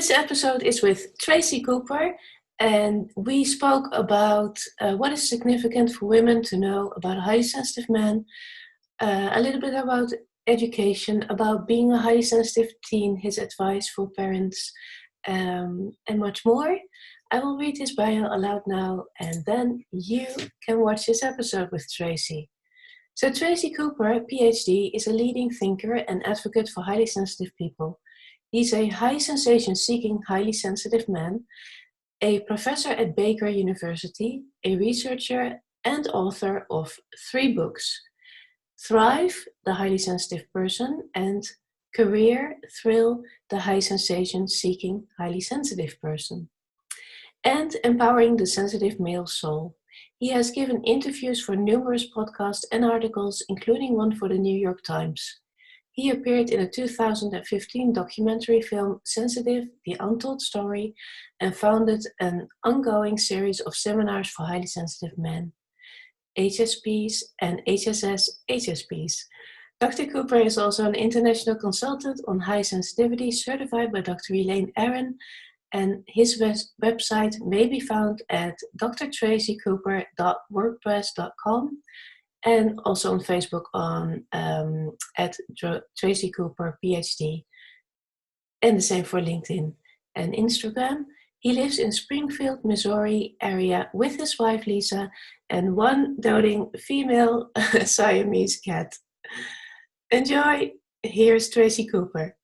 This episode is with Tracy Cooper, and we spoke about what is significant for women to know about a highly sensitive man, a little bit about education, about being a highly sensitive teen, his advice for parents, and much more. I will read his bio aloud now, and then you can watch this episode with Tracy. So Tracy Cooper, Ph.D., is a leading thinker and advocate for highly sensitive people. He's a high sensation-seeking, highly sensitive man, a professor at Baker University, a researcher and author of 3 books: Thrive, The Highly Sensitive Person, and Career, Thrill, The High Sensation-Seeking, Highly Sensitive Person, and Empowering the Sensitive Male Soul. He has given interviews for numerous podcasts and articles, including one for the New York Times. He appeared in a 2015 documentary film, Sensitive, The Untold Story, and founded an ongoing series of seminars for highly sensitive men, HSPs and HSPs. Dr. Cooper is also an international consultant on high sensitivity, certified by Dr. Elaine Aron, and his website may be found at drtracycooper.wordpress.com. And also on Facebook at Tracy Cooper, PhD. And the same for LinkedIn and Instagram. He lives in Springfield, Missouri area with his wife Lisa and one doting female Siamese cat. Enjoy! Here's Tracy Cooper.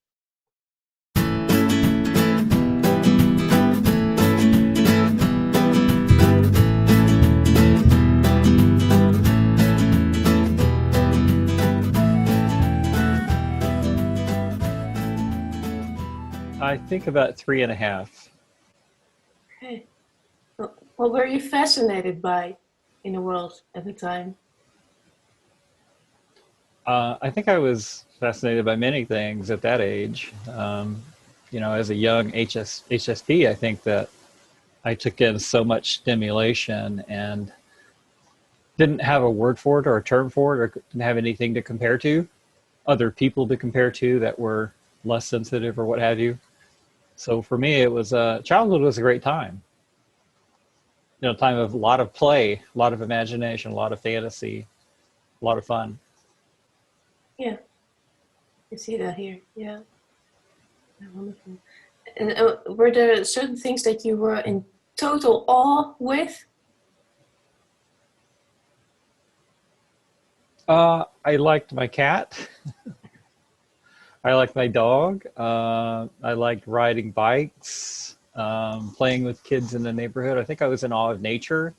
I think about 3.5. Okay. What were you fascinated by in the world at the time? I think I was fascinated by many things at that age. As a young HSP, I think that I took in so much stimulation and didn't have a word for it or a term for it, or didn't have anything to compare to, other people to compare to that were less sensitive or what have you. So for me, it was childhood was a great time. Time of a lot of play, a lot of imagination, a lot of fantasy, a lot of fun. Yeah, you see that here. Yeah, wonderful. And were there certain things that you were in total awe with? I liked my cat. I liked my dog. I liked riding bikes, playing with kids in the neighborhood. I think I was in awe of nature.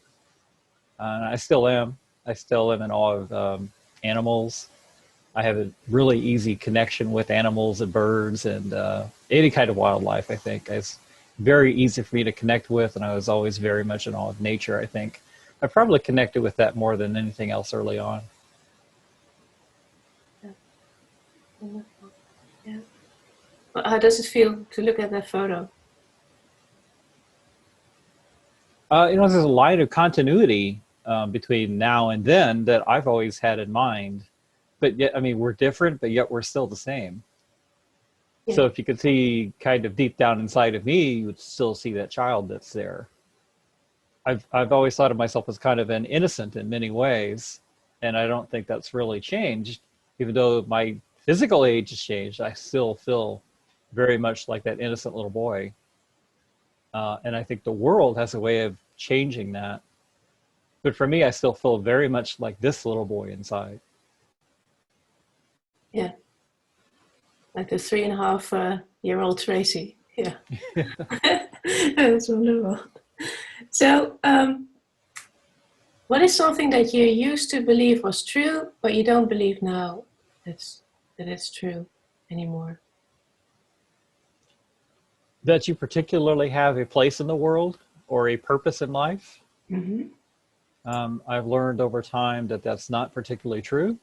I still am. I still am in awe of animals. I have a really easy connection with animals and birds and any kind of wildlife, I think. It's very easy for me to connect with, and I was always very much in awe of nature, I think. I probably connected with that more than anything else early on. Yeah. Yeah. How does it feel to look at that photo? There's a line of continuity between now and then that I've always had in mind. But yet, we're different, but yet we're still the same. Yeah. So if you could see kind of deep down inside of me, you would still see that child that's there. I've always thought of myself as kind of an innocent in many ways, and I don't think that's really changed. Even though my physical age has changed, I still feel very much like that innocent little boy. And I think the world has a way of changing that. But for me, I still feel very much like this little boy inside. Yeah. Like the 3.5-year-old Tracy. Yeah. That's wonderful. So, what is something that you used to believe was true, but you don't believe now that it's true anymore? That you particularly have a place in the world or a purpose in life. Mm-hmm. I've learned over time that that's not particularly true,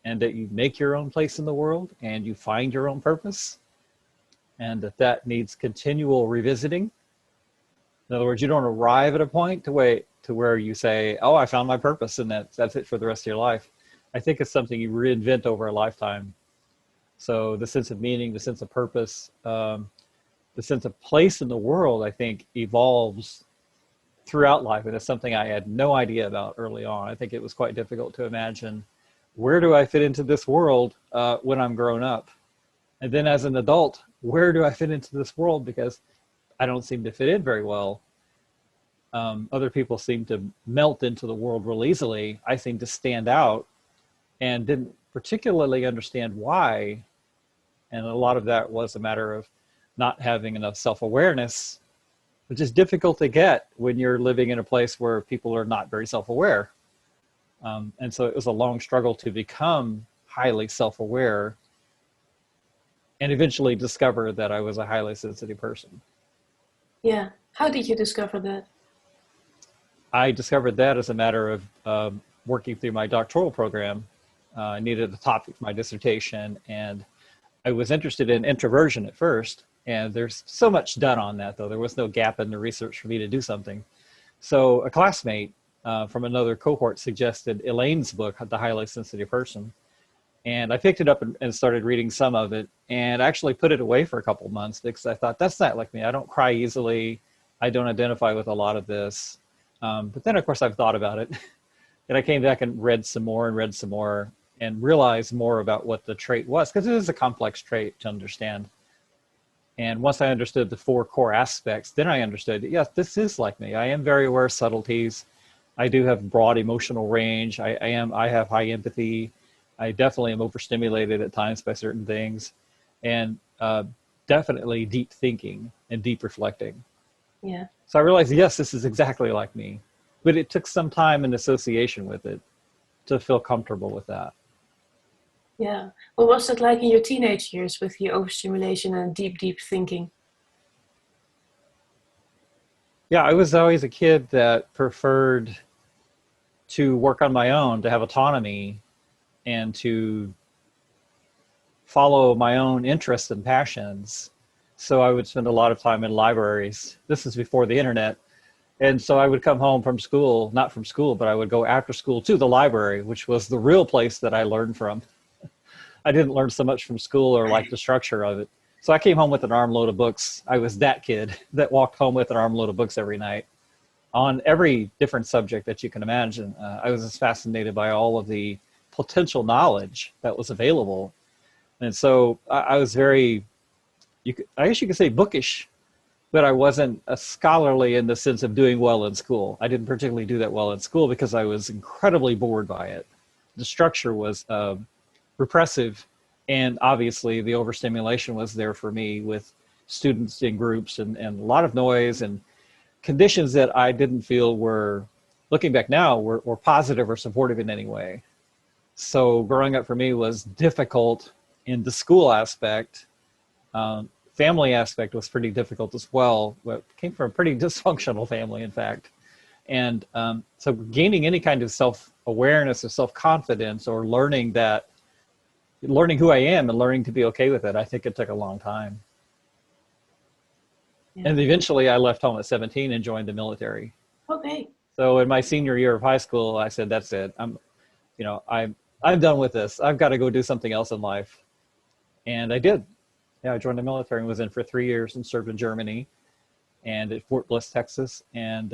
and that you make your own place in the world and you find your own purpose, and that needs continual revisiting. In other words, you don't arrive at a point to where you say, oh, I found my purpose and that's it for the rest of your life. I think it's something you reinvent over a lifetime. So the sense of meaning, the sense of purpose, the sense of place in the world, I think, evolves throughout life. And it's something I had no idea about early on. I think it was quite difficult to imagine, where do I fit into this world when I'm grown up? And then as an adult, where do I fit into this world? Because I don't seem to fit in very well. Other people seem to melt into the world real easily. I seem to stand out and didn't particularly understand why. And a lot of that was a matter of not having enough self-awareness, which is difficult to get when you're living in a place where people are not very self-aware. And so it was a long struggle to become highly self-aware and eventually discover that I was a highly sensitive person. Yeah. How did you discover that? I discovered that as a matter of working through my doctoral program. I needed a topic for my dissertation, and I was interested in introversion at first. And there's so much done on that, though. There was no gap in the research for me to do something. So a classmate from another cohort suggested Elaine's book, The Highly Sensitive Person. And I picked it up and started reading some of it, and actually put it away for a couple months because I thought, that's not like me. I don't cry easily. I don't identify with a lot of this. But then, of course, I've thought about it. And I came back and read some more and realized more about what the trait was, because it is a complex trait to understand. And once I understood the 4 core aspects, then I understood, yes, this is like me. I am very aware of subtleties. I do have broad emotional range. I have high empathy. I definitely am overstimulated at times by certain things, and definitely deep thinking and deep reflecting. Yeah. So I realized, yes, this is exactly like me, but it took some time in association with it to feel comfortable with that. Yeah. What was it like in your teenage years with the overstimulation and deep thinking? Yeah, I was always a kid that preferred to work on my own, to have autonomy, and to follow my own interests and passions. So I would spend a lot of time in libraries. This is before the internet. And so I would come home from school, not from school, but I would go after school to the library, which was the real place that I learned from. I didn't learn so much from school or like the structure of it. So I came home with an armload of books. I was that kid that walked home with an armload of books every night on every different subject that you can imagine. I was just fascinated by all of the potential knowledge that was available. And so I was very, I guess you could say bookish, but I wasn't a scholarly in the sense of doing well in school. I didn't particularly do that well in school because I was incredibly bored by it. The structure was repressive, and obviously the overstimulation was there for me with students in groups and a lot of noise and conditions that I didn't feel were, looking back now, were positive or supportive in any way. So growing up for me was difficult in the school aspect. Family aspect was pretty difficult as well. Came from a pretty dysfunctional family, in fact. And so gaining any kind of self-awareness or self-confidence or learning who I am and learning to be okay with it, I think it took a long time. Yeah. And eventually I left home at 17 and joined the military. Okay. So in my senior year of high school, I said, that's it. I'm done with this. I've got to go do something else in life. And I did. Yeah, I joined the military and was in for 3 years and served in Germany and at Fort Bliss, Texas. And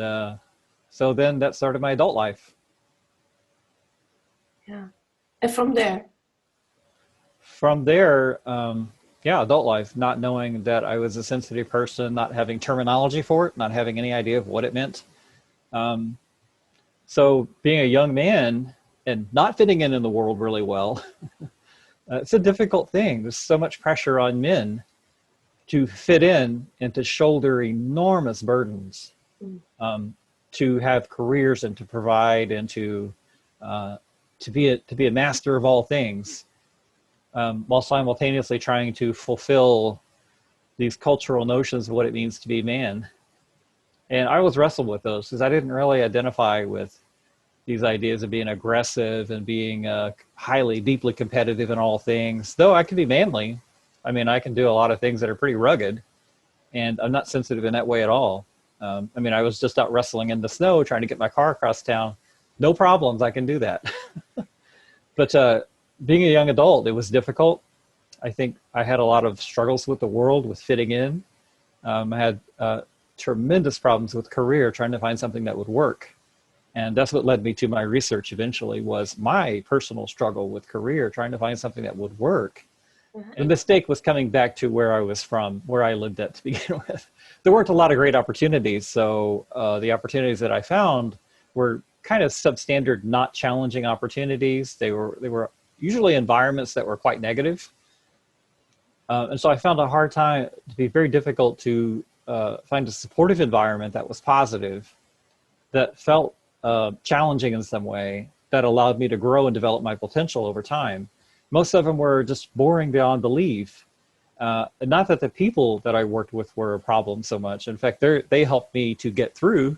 so then that started my adult life. Yeah. And from there? From there, adult life, not knowing that I was a sensitive person, not having terminology for it, not having any idea of what it meant. So being a young man and not fitting in the world really well, it's a difficult thing. There's so much pressure on men to fit in and to shoulder enormous burdens, to have careers and to provide and to be a master of all things, while simultaneously trying to fulfill these cultural notions of what it means to be a man. And I was wrestled with those because I didn't really identify with these ideas of being aggressive and being highly, deeply competitive in all things, though I can be manly. I mean, I can do a lot of things that are pretty rugged, and I'm not sensitive in that way at all. I mean, I was just out wrestling in the snow, trying to get my car across town. No problems, I can do that. But being a young adult, it was difficult. I think I had a lot of struggles with the world, with fitting in. I had tremendous problems with career trying to find something that would work. And that's what led me to my research eventually, was my personal struggle with career, trying to find something that would work. The mistake was coming back to where I was from, where I lived at to begin with. There weren't a lot of great opportunities. So the opportunities that I found were kind of substandard, not challenging opportunities. They were usually environments that were quite negative. And so I found a hard time, to be very difficult to find a supportive environment that was positive, that felt challenging in some way, that allowed me to grow and develop my potential over time. Most of them were just boring beyond belief. Not that the people that I worked with were a problem so much. In fact, they helped me to get through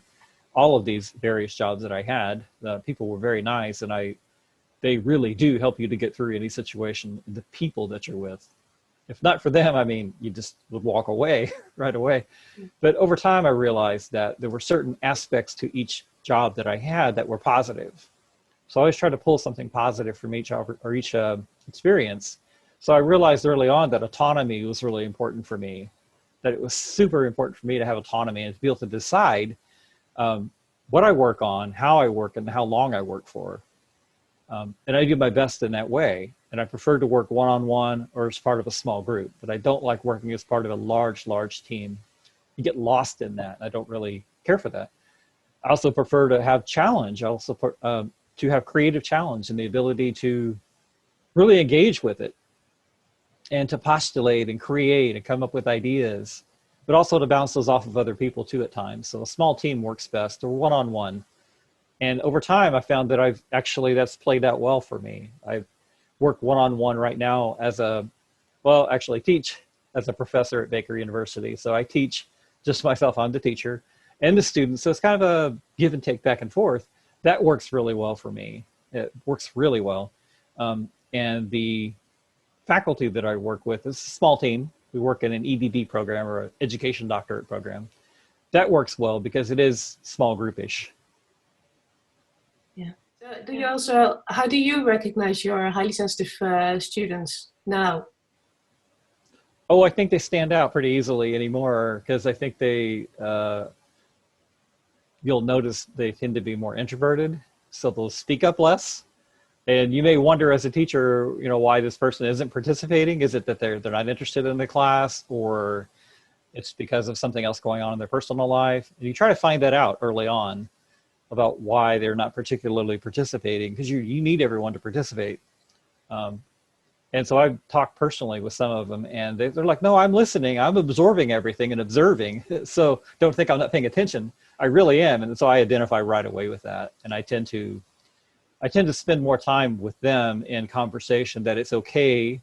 all of these various jobs that I had. The people were very nice, and they really do help you to get through any situation, the people that you're with. If not for them, I mean, you just would walk away right away. But over time, I realized that there were certain aspects to each job that I had that were positive. So I always try to pull something positive from each experience. So I realized early on that autonomy was really important for me, that it was super important for me to have autonomy and to be able to decide what I work on, how I work, and how long I work for. And I do my best in that way. And I prefer to work one-on-one or as part of a small group, but I don't like working as part of a large team. You get lost in that. I don't really care for that. I also prefer to have challenge. I also to have creative challenge and the ability to really engage with it and to postulate and create and come up with ideas, but also to bounce those off of other people too at times. So a small team works best, or one-on-one. And over time, I found that that's played out well for me. I've worked one-on-one right now teach as a professor at Baker University. So I teach just myself, I'm the teacher, and the students. So it's kind of a give and take back and forth. That works really well for me. It works really well. And the faculty that I work with is a small team. We work in an EDD program, or an education doctorate program. That works well because it is small groupish. Yeah. How do you recognize your highly sensitive students now? Oh, I think they stand out pretty easily anymore, because I think you'll notice they tend to be more introverted, so they'll speak up less. And you may wonder as a teacher, why this person isn't participating. Is it that they're not interested in the class, or it's because of something else going on in their personal life? And you try to find that out early on about why they're not particularly participating, because you need everyone to participate. And so I've talked personally with some of them, and they're like, no, I'm listening. I'm absorbing everything and observing. So don't think I'm not paying attention. I really am. And so I identify right away with that. And I tend to spend more time with them in conversation, that it's okay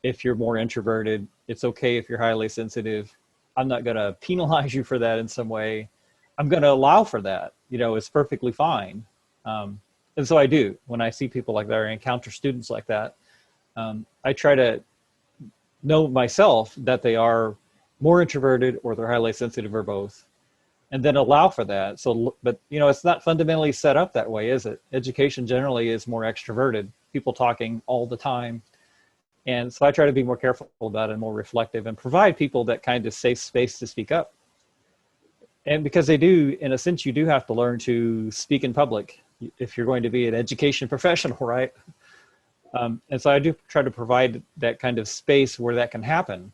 if you're more introverted. It's okay if you're highly sensitive. I'm not going to penalize you for that in some way. I'm going to allow for that. It's perfectly fine. And so I do. When I see people like that, or encounter students like that, I try to know myself that they are more introverted or they're highly sensitive, or both, and then allow for that. So, but it's not fundamentally set up that way, is it? Education generally is more extroverted, people talking all the time. And so I try to be more careful about it and more reflective, and provide people that kind of safe space to speak up. And because they do, in a sense, you do have to learn to speak in public if you're going to be an education professional, right? And so I do try to provide that kind of space where that can happen.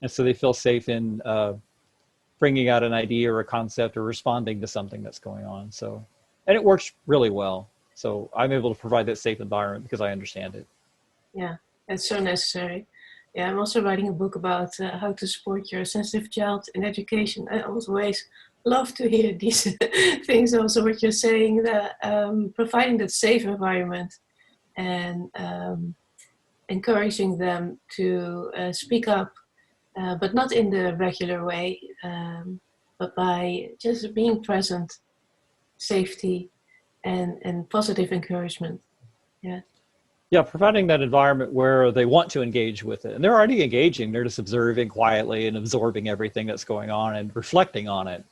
And so they feel safe in bringing out an idea or a concept, or responding to something that's going on. So, and it works really well. So I'm able to provide that safe environment because I understand it. Yeah, that's so necessary. Yeah, I'm also writing a book about how to support your sensitive child in education. I always love to hear these things, also what you're saying, that providing that safe environment, and encouraging them to speak up, but not in the regular way, but by just being present, safety, and positive encouragement. Yeah. Yeah, providing that environment where they want to engage with it. And they're already engaging. They're just observing quietly and absorbing everything that's going on and reflecting on it,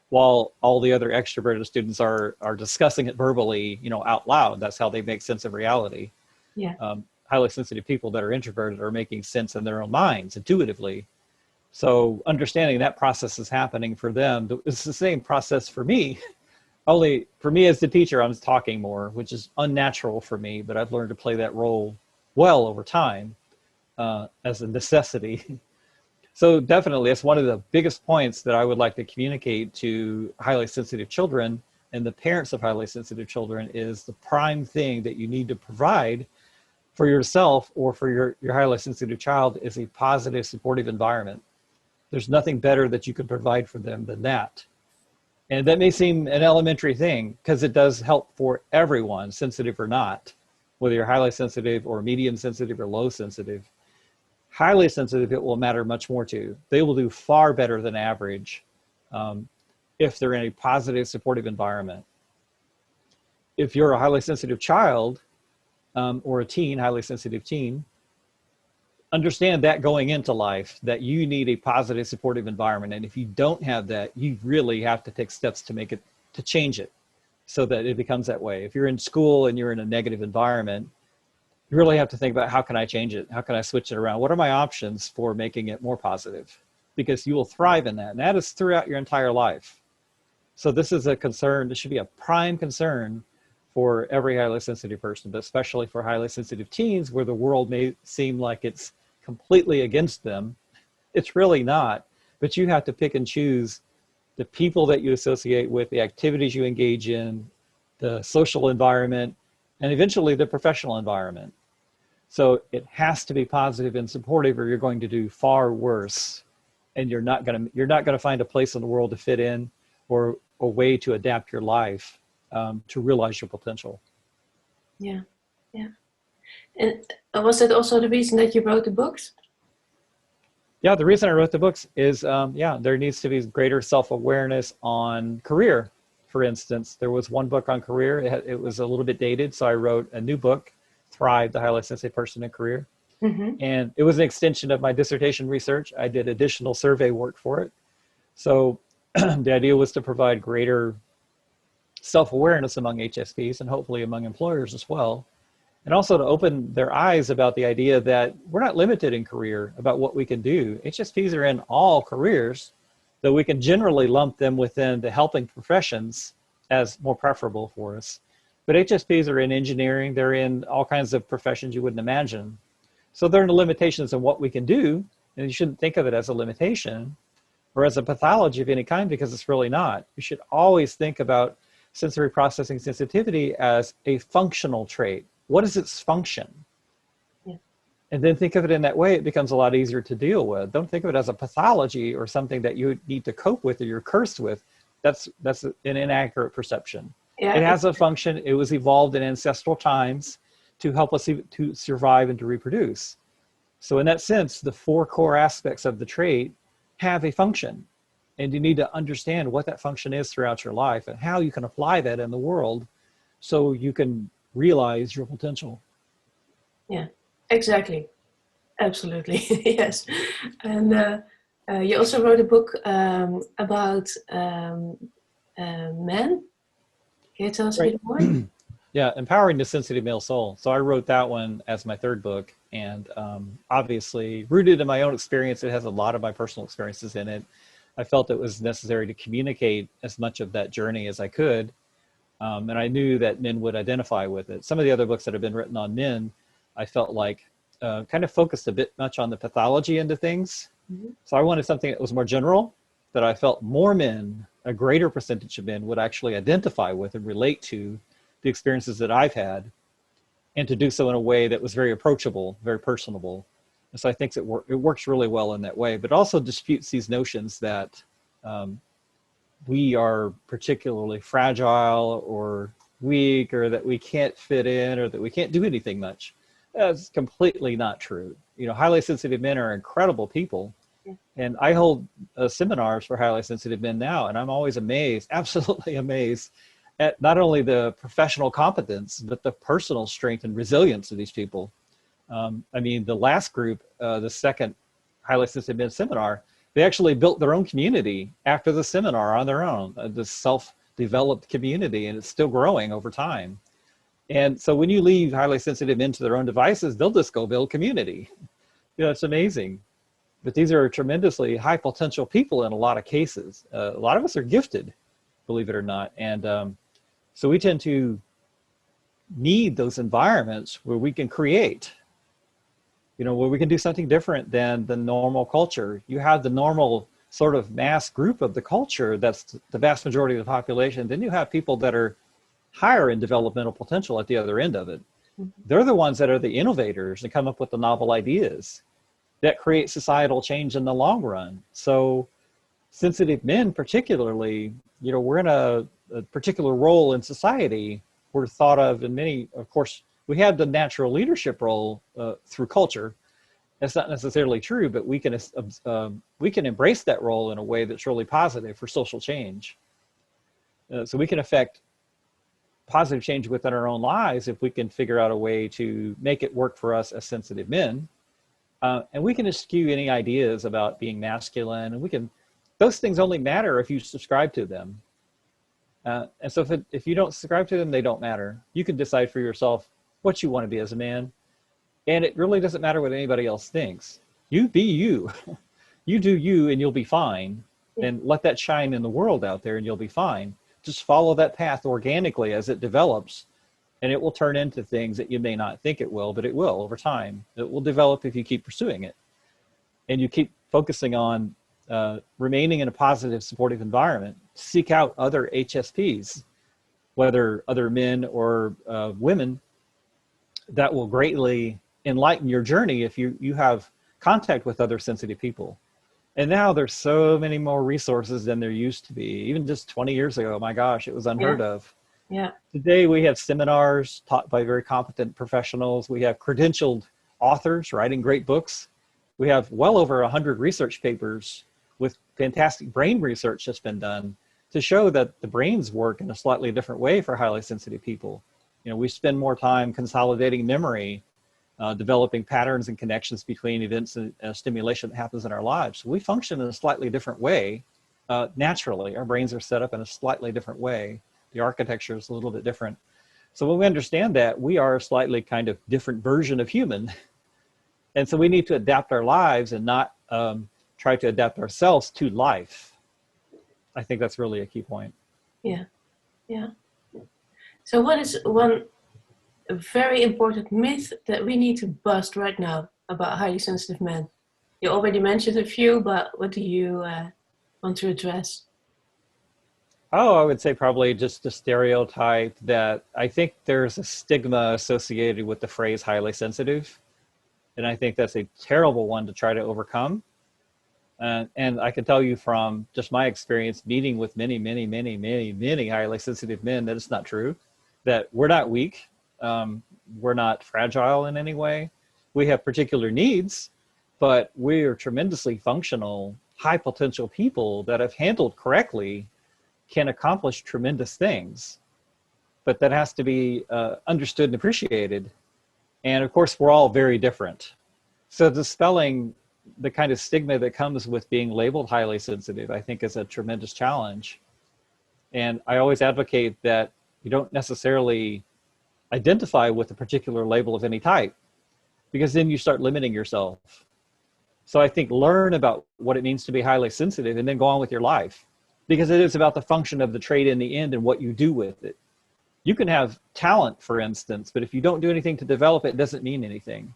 while all the other extroverted students are discussing it verbally, out loud. That's how they make sense of reality. Yeah. Highly sensitive people that are introverted are making sense in their own minds intuitively. So understanding that process is happening for them, it's the same process for me. Only for me as the teacher, I'm talking more, which is unnatural for me, but I've learned to play that role well over time as a necessity. So definitely, it's one of the biggest points that I would like to communicate to highly sensitive children and the parents of highly sensitive children is the prime thing that you need to provide for yourself or for your highly sensitive child is a positive, supportive environment. There's nothing better that you can provide for them than that. And that may seem an elementary thing because it does help for everyone, sensitive or not, whether you're highly sensitive or medium sensitive or low sensitive. Highly sensitive, it will matter much more to. They will do far better than average if they're in a positive, supportive environment. If you're a highly sensitive child or a teen, highly sensitive teen, understand that going into life, that you need a positive, supportive environment. And if you don't have that, you really have to take steps to make it, to change it so that it becomes that way. If you're in school and you're in a negative environment, you really have to think about how can I change it? How can I switch it around? What are my options for making it more positive? Because you will thrive in that. And that is throughout your entire life. So this is a concern. This should be a prime concern for every highly sensitive person, but especially for highly sensitive teens where the world may seem like it's completely against them. It's really not, but you have to pick and choose the people that you associate with, the activities you engage in, the social environment, and eventually the professional environment. So it has to be positive and supportive or you're going to do far worse. And you're not going to find a place in the world to fit in or a way to adapt your life to realize your potential. Yeah, yeah. And was that also the reason that you wrote the books? Yeah, the reason I wrote the books is, there needs to be greater self-awareness on career. For instance, there was one book on career. It was a little bit dated, so I wrote a new book, Thrive, the Highly Sensitive Person in Career. Mm-hmm. And it was an extension of my dissertation research. I did additional survey work for it. So the idea was to provide greater self-awareness among HSPs and hopefully among employers as well. And also to open their eyes about the idea that we're not limited in career about what we can do. HSPs are in all careers, though we can generally lump them within the helping professions as more preferable for us. But HSPs are in engineering, they're in all kinds of professions you wouldn't imagine. So there are no limitations on what we can do, and you shouldn't think of it as a limitation or as a pathology of any kind because it's really not. You should always think about sensory processing sensitivity as a functional trait. What is its function? Yeah. And then think of it in that way, it becomes a lot easier to deal with. Don't think of it as a pathology or something that you need to cope with or you're cursed with. That's an inaccurate perception. Yeah. It has a function. It was evolved in ancestral times to help us to survive and to reproduce. So in that sense, the 4 core aspects of the trait have a function. And you need to understand what that function is throughout your life and how you can apply that in the world so you can realize your potential. Yeah, exactly. Absolutely. Yes. And you also wrote a book about men. Can you tell us a bit more? Yeah, Empowering the Sensitive Male Soul. So I wrote that one as my 3rd book, and obviously rooted in my own experience. It has a lot of my personal experiences in it. I felt it was necessary to communicate as much of that journey as I could. And I knew that men would identify with it. Some of the other books that have been written on men, I felt like kind of focused a bit much on the pathology end of things. Mm-hmm. So I wanted something that was more general, that I felt more men, a greater percentage of men would actually identify with and relate to the experiences that I've had, and to do so in a way that was very approachable, very personable. And so I think it works really well in that way, but also disputes these notions that we are particularly fragile or weak, or that we can't fit in, or that we can't do anything much. That's completely not true. You know, highly sensitive men are incredible people. Yeah. And I hold seminars for highly sensitive men now, and I'm always amazed, absolutely amazed, at not only the professional competence, but the personal strength and resilience of these people. I mean, the last group, the second highly sensitive men seminar, they actually built their own community after the seminar on their own, the self-developed community, and it's still growing over time. And so when you leave highly sensitive men to their own devices, they'll just go build community. You know, it's amazing. but these are tremendously high potential people in a lot of cases. A lot of us are gifted, believe it or not. And so we tend to need those environments where we can create, where we can do something different than the normal culture. You have the normal sort of mass group of the culture, that's the vast majority of the population. Then you have people that are higher in developmental potential at the other end of it. They're the ones that are the innovators and come up with the novel ideas that create societal change in the long run. So sensitive men particularly, we're in a particular role in society. We're thought of in many, of course, we have the natural leadership role through culture. That's not necessarily true, but we can embrace that role in a way that's really positive for social change. So we can affect positive change within our own lives if we can figure out a way to make it work for us as sensitive men. And we can eschew any ideas about being masculine, and those things only matter if you subscribe to them. And so if you don't subscribe to them, they don't matter. You can decide for yourself what you want to be as a man. And it really doesn't matter what anybody else thinks. You be you. You do you, and you'll be fine. And let that shine in the world out there, and you'll be fine. Just follow that path organically as it develops, and it will turn into things that you may not think it will, but it will over time. It will develop if you keep pursuing it. And you keep focusing on remaining in a positive, supportive environment. Seek out other HSPs, whether other men or women, that will greatly enlighten your journey if you have contact with other sensitive people. And now there's so many more resources than there used to be. Even just 20 years ago, my gosh, it was unheard of. Yeah. Today we have seminars taught by very competent professionals. We have credentialed authors writing great books. We have well over 100 research papers with fantastic brain research that's been done to show that the brains work in a slightly different way for highly sensitive people. We spend more time consolidating memory, developing patterns and connections between events and stimulation that happens in our lives. So we function in a slightly different way. Naturally, our brains are set up in a slightly different way. The architecture is a little bit different. So when we understand that, we are a slightly kind of different version of human. And so we need to adapt our lives and not try to adapt ourselves to life. I think that's really a key point. Yeah, yeah. So what is one very important myth that we need to bust right now about highly sensitive men? You already mentioned a few, but what do you want to address? Oh, I would say probably just the stereotype that I think there's a stigma associated with the phrase highly sensitive. And I think that's a terrible one to try to overcome. And I can tell you from just my experience meeting with many, many, many, many, many highly sensitive men that it's not true, that we're not weak. We're not fragile in any way. We have particular needs, but we are tremendously functional, high potential people that, if handled correctly, can accomplish tremendous things. But that has to be understood and appreciated. And of course, we're all very different. So dispelling the kind of stigma that comes with being labeled highly sensitive, I think, is a tremendous challenge. And I always advocate that you don't necessarily identify with a particular label of any type, because then you start limiting yourself. So I think learn about what it means to be highly sensitive and then go on with your life, because it is about the function of the trait in the end and what you do with it. You can have talent, for instance, but if you don't do anything to develop it, it doesn't mean anything.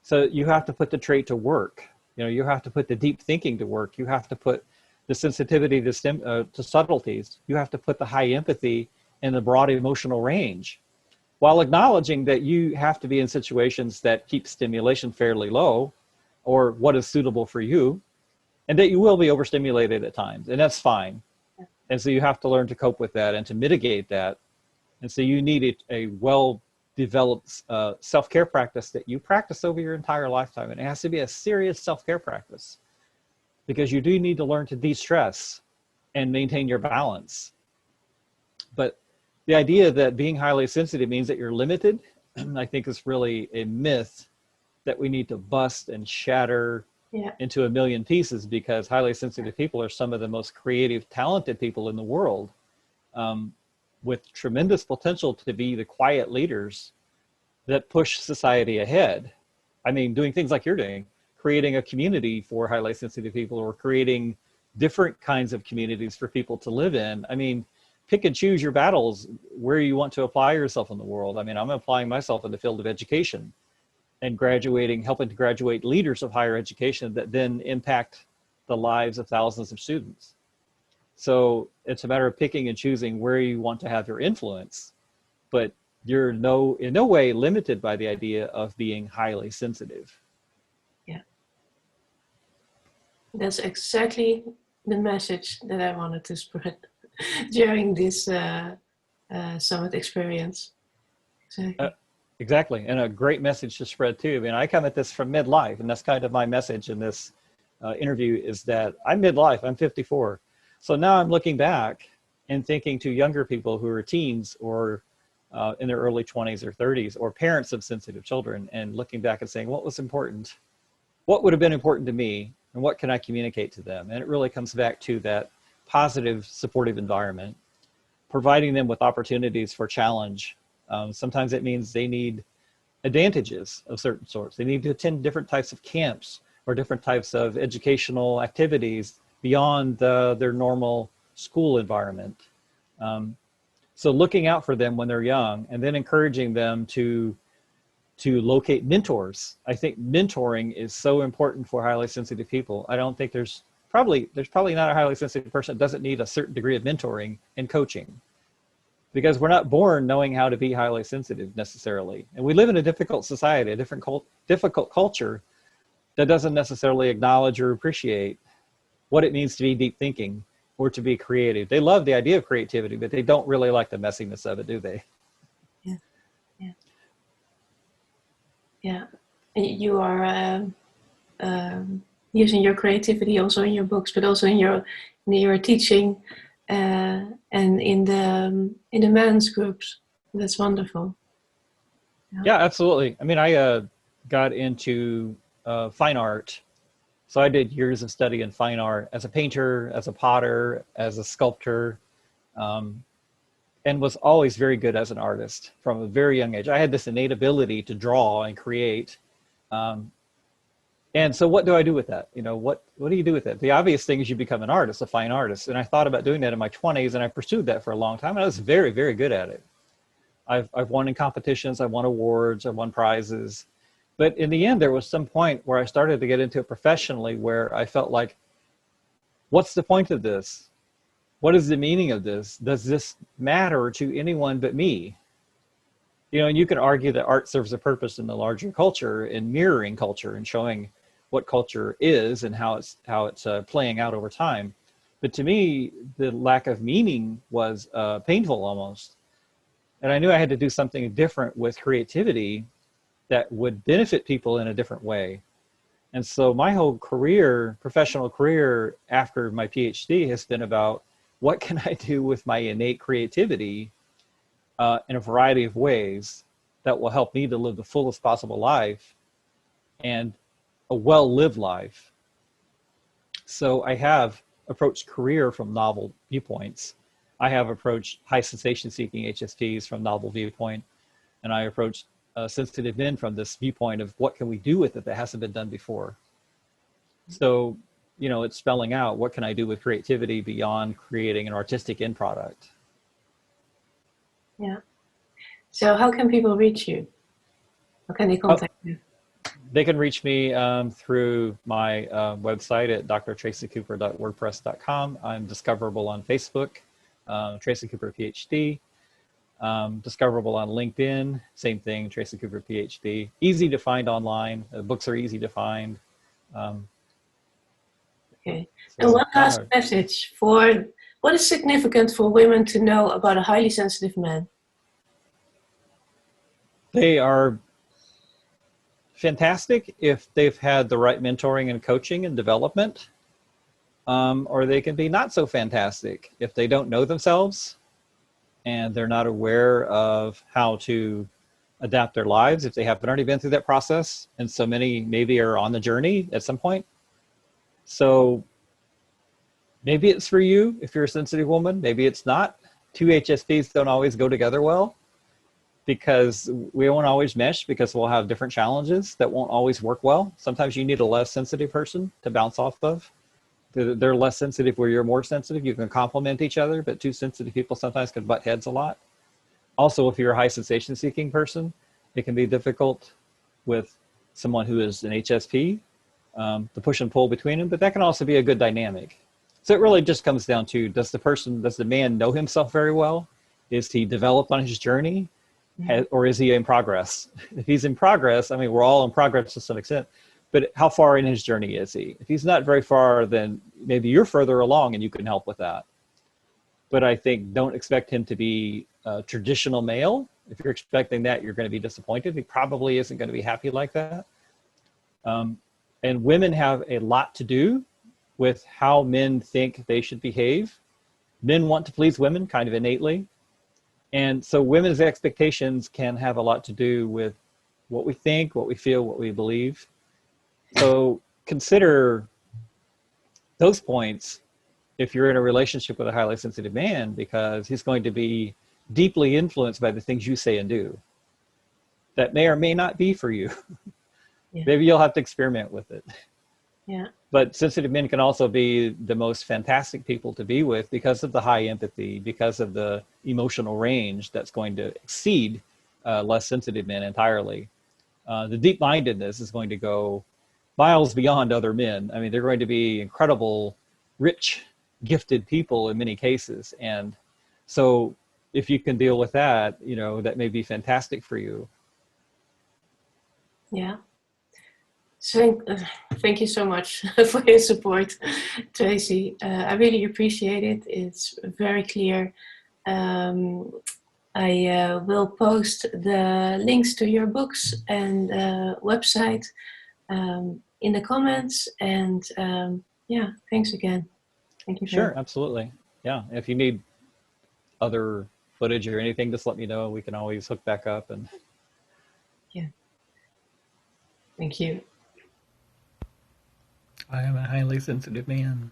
So you have to put the trait to work. You have to put the deep thinking to work. You have to put the sensitivity to subtleties. You have to put the high empathy and the broad emotional range, while acknowledging that you have to be in situations that keep stimulation fairly low, or what is suitable for you, and that you will be overstimulated at times, and that's fine. And so you have to learn to cope with that and to mitigate that. And so you need a well-developed self-care practice that you practice over your entire lifetime. And it has to be a serious self-care practice, because you do need to learn to de-stress and maintain your balance. But the idea that being highly sensitive means that you're limited, I think, is really a myth that we need to bust and shatter into a million pieces, because highly sensitive people are some of the most creative, talented people in the world, with tremendous potential to be the quiet leaders that push society ahead. I mean, doing things like you're doing, creating a community for highly sensitive people, or creating different kinds of communities for people to live in. I mean, pick and choose your battles where you want to apply yourself in the world. I mean, I'm applying myself in the field of education and helping to graduate leaders of higher education that then impact the lives of thousands of students. So it's a matter of picking and choosing where you want to have your influence, but you're in no way limited by the idea of being highly sensitive. Yeah. That's exactly the message that I wanted to spread during this summit experience. Exactly. Exactly, and a great message to spread too. I mean, I come at this from midlife, and that's kind of my message in this interview, is that I'm midlife, I'm 54. So now I'm looking back and thinking to younger people who are teens or in their early 20s or 30s, or parents of sensitive children, and looking back and saying, what was important? What would have been important to me, and what can I communicate to them? And it really comes back to that positive, supportive environment, providing them with opportunities for challenge. Sometimes it means they need advantages of certain sorts. They need to attend different types of camps or different types of educational activities beyond their normal school environment. So looking out for them when they're young, and then encouraging them to locate mentors. I think mentoring is so important for highly sensitive people. I don't think there's probably not a highly sensitive person that doesn't need a certain degree of mentoring and coaching, because we're not born knowing how to be highly sensitive necessarily. And we live in a difficult society, a difficult culture that doesn't necessarily acknowledge or appreciate what it means to be deep thinking or to be creative. They love the idea of creativity, but they don't really like the messiness of it, do they? Yeah, yeah, yeah. You are using your creativity also in your books, but also in your teaching and in the men's groups. That's wonderful. Yeah, absolutely. I mean, I got into fine art. So I did years of study in fine art as a painter, as a potter, as a sculptor, and was always very good as an artist from a very young age. I had this innate ability to draw and create. And so what do I do with that? You know, what do you do with it? The obvious thing is you become an artist, a fine artist. And I thought about doing that in my 20s, and I pursued that for a long time. And I was very, very good at it. I've won in competitions, I've won awards, I've won prizes. But in the end, there was some point where I started to get into it professionally, where I felt like, what's the point of this? What is the meaning of this? Does this matter to anyone but me? You know, and you can argue that art serves a purpose in the larger culture, in mirroring culture and showing what culture is and how it's playing out over time. But to me, the lack of meaning was painful almost. And I knew I had to do something different with creativity that would benefit people in a different way. And so my whole career, professional career after my PhD, has been about what can I do with my innate creativity in a variety of ways that will help me to live the fullest possible life and a well-lived life. So I have approached career from novel viewpoints. I have approached high sensation seeking HSPs from novel viewpoint, and I approached sensitive men from this viewpoint of what can we do with it that hasn't been done before. So, you know, it's spelling out what can I do with creativity beyond creating an artistic end product. Yeah. So how can people reach you? How can they contact you? They can reach me through my website at drtracycooper.wordpress.com. I'm discoverable on Facebook, Tracy Cooper Ph.D. Discoverable on LinkedIn, same thing, Tracy Cooper Ph.D. Easy to find online. Books are easy to find. Okay. So and one last message for what is significant for women to know about a highly sensitive man? They are fantastic if they've had the right mentoring and coaching and development, or they can be not so fantastic if they don't know themselves and they're not aware of how to adapt their lives if they haven't already been through that process. And so many maybe are on the journey at some point. So maybe it's for you if you're a sensitive woman, maybe it's not. Two HSPs don't always go together well. because we won't always mesh, because we'll have different challenges that won't always work well. Sometimes you need a less sensitive person to bounce off of. They're less sensitive where you're more sensitive. You can complement each other, but two sensitive people sometimes can butt heads a lot. Also, if you're a high sensation seeking person, it can be difficult with someone who is an HSP, the push and pull between them, but that can also be a good dynamic. So it really just comes down to, does the man know himself very well? Is he developed on his journey? Or is he in progress? If he's in progress, I mean, we're all in progress to some extent, but how far in his journey is he? If he's not very far, then maybe you're further along and you can help with that. But I think don't expect him to be a traditional male. If you're expecting that, you're going to be disappointed. He probably isn't going to be happy like that. And women have a lot to do with how men think they should behave. Men want to please women kind of innately. And so women's expectations can have a lot to do with what we think, what we feel, what we believe. So consider those points if you're in a relationship with a highly sensitive man, because he's going to be deeply influenced by the things you say and do. That may or may not be for you. Yeah. Maybe you'll have to experiment with it. Yeah. But sensitive men can also be the most fantastic people to be with because of the high empathy, because of the emotional range that's going to exceed less sensitive men entirely. The deep-mindedness is going to go miles beyond other men. I mean, they're going to be incredible, rich, gifted people in many cases. And so if you can deal with that, you know, that may be fantastic for you. Yeah. So, thank you so much for your support, Tracy. I really appreciate it. It's very clear. I will post the links to your books and website in the comments. And yeah, thanks again. Thank you. Sure, absolutely. Yeah, if you need other footage or anything, just let me know. We can always hook back up. And yeah, thank you. I am a highly sensitive man.